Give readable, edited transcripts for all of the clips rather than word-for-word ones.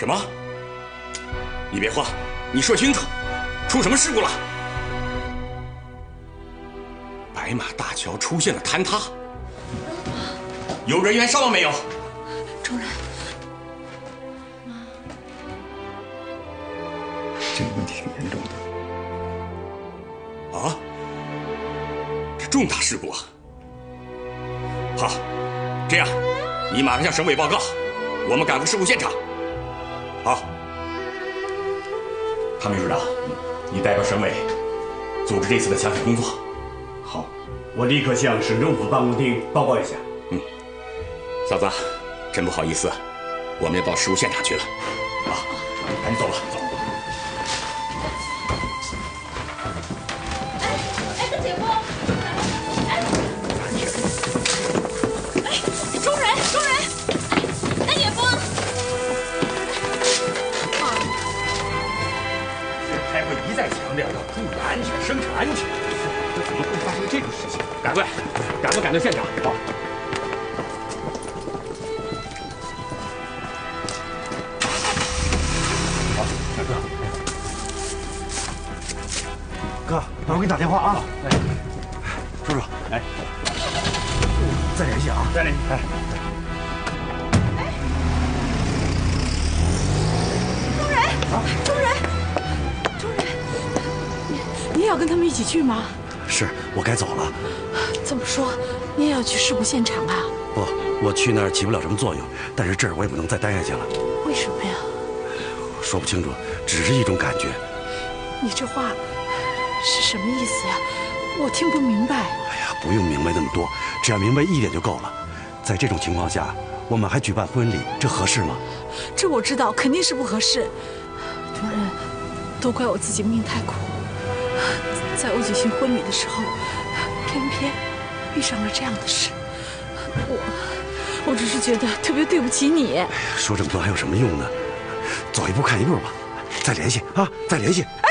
什么？你别慌，你说清楚，出什么事故了？白马大桥出现了坍塌，有人员伤亡没有？主任，这个问题挺严重的。啊，这重大事故啊！好，这样，你马上向省委报告，我们赶赴事故现场。好，唐秘书长，你代表省委组织这次的抢险工作。好，我立刻向省政府办公厅报告一下。嫂子，真不好意思，我们要到事故现场去了。啊，赶紧走吧，走。大姐夫，中人，大姐夫。开会一再强调要注意安全，生产安全，这怎么会发生这种事情？赶快赶到现场！好。哥，等我给你打电话啊！哎，叔叔，哎，再联系啊！再联系。哎，中人，你也要跟他们一起去吗？是我该走了。这么说，你也要去事故现场啊？不，我去那儿起不了什么作用，但是这儿我也不能再待下去了。为什么呀？说不清楚，只是一种感觉。你这话是什么意思呀？我听不明白。哎呀，不用明白那么多，只要明白一点就够了。在这种情况下，我们还举办婚礼，这合适吗？这我知道，肯定是不合适。主任，都怪我自己命太苦，在我举行婚礼的时候，偏偏遇上了这样的事。我只是觉得特别对不起你。说这么多还有什么用呢？走一步看一步吧。再联系啊，再联系。哎，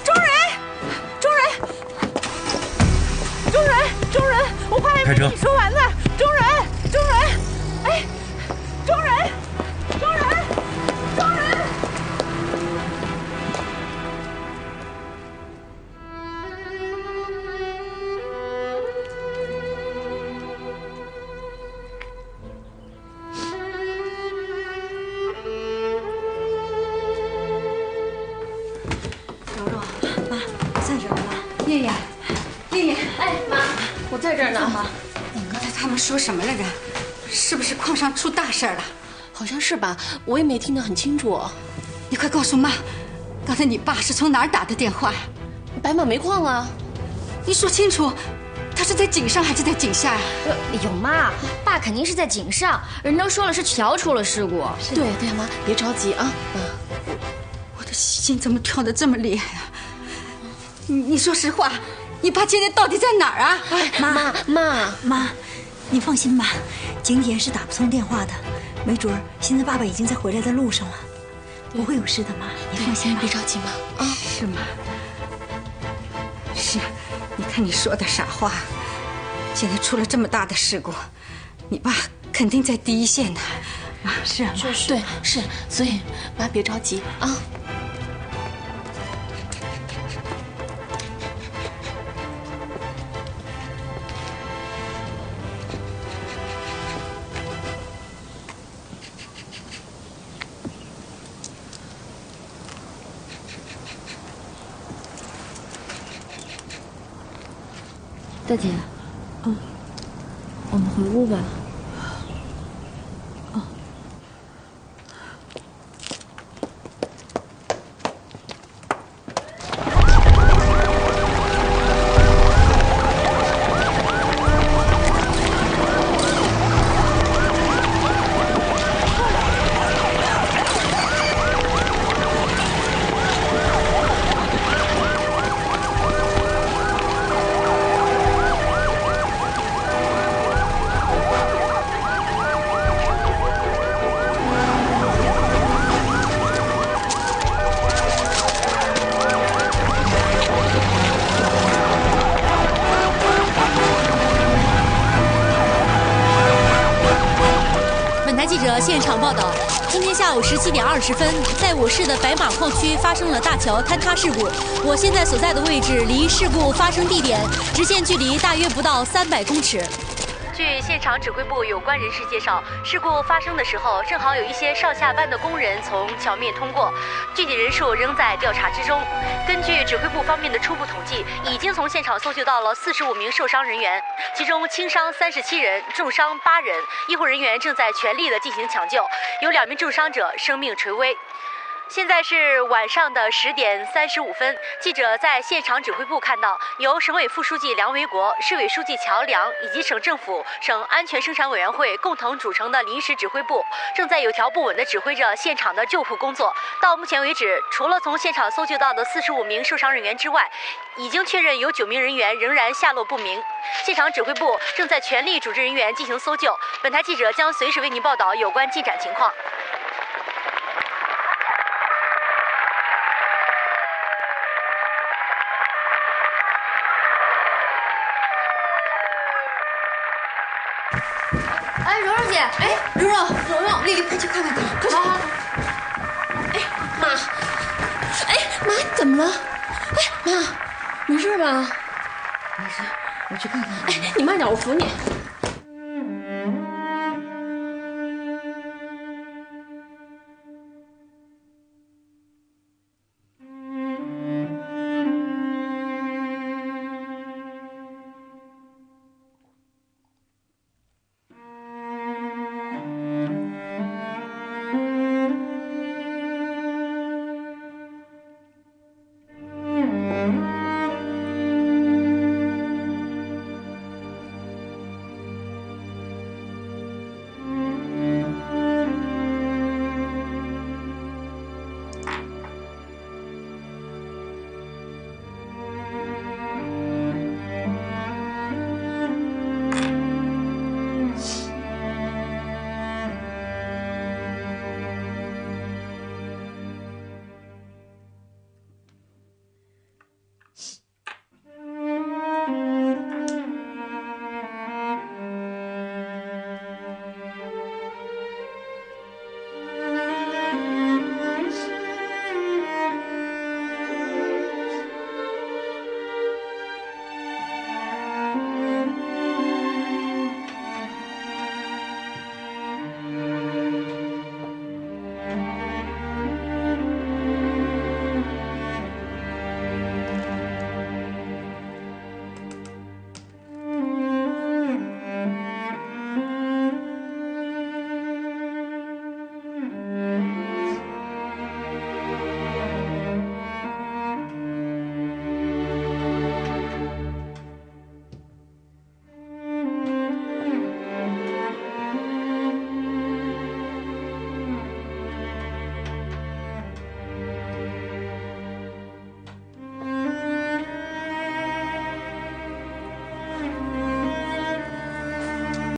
中人，我话还没跟你说完呢。中人，哎，中人。丽丽，哎，妈，我在这儿呢。妈，刚才他们说什么来着？是不是矿上出大事了？好像是吧，我也没听得很清楚。你快告诉妈，刚才你爸是从哪儿打的电话呀？白马煤矿啊。你说清楚，他是在井上还是在井下呀？有妈，爸肯定是在井上，人都说了是桥出了事故。对呀，妈，别着急啊，妈。我的心怎么跳得这么厉害啊？你说实话。你爸今天到底在哪儿啊？妈，你放心吧，井底下是打不通电话的，没准现在爸爸已经在回来的路上了，不会有事的，妈，你放心吧。别着急，妈。啊，是吗？是，你看你说的傻话。现在出了这么大的事故，你爸肯定在第一线呢。是啊，对，是，所以妈别着急啊。大姐，我们回屋吧。现场报道，今天下午17点20分，在我市的白马矿区发生了大桥坍塌事故。我现在所在的位置离事故发生地点直线距离大约不到300公尺。据现场指挥部有关人士介绍，事故发生的时候，正好有一些上下班的工人从桥面通过，具体人数仍在调查之中。根据指挥部方面的初步统计，已经从现场搜救到了45名受伤人员，其中轻伤37人，重伤8人，医护人员正在全力的进行抢救，有2名重伤者生命垂危。现在是晚上的10点35分，记者在现场指挥部看到，由省委副书记梁维国、市委书记乔梁以及省政府、省安全生产委员会共同组成的临时指挥部，正在有条不紊地指挥着现场的救护工作。到目前为止，除了从现场搜救到的45名受伤人员之外，已经确认有9名人员仍然下落不明。现场指挥部正在全力组织人员进行搜救。本台记者将随时为您报道有关进展情况。哎，蓉蓉姐，哎，蓉蓉，丽丽，快去看看他，快去！好。哎，妈，哎，妈，怎么了？哎，妈，没事吧？没事，我去看看。哎，你慢点，我扶你。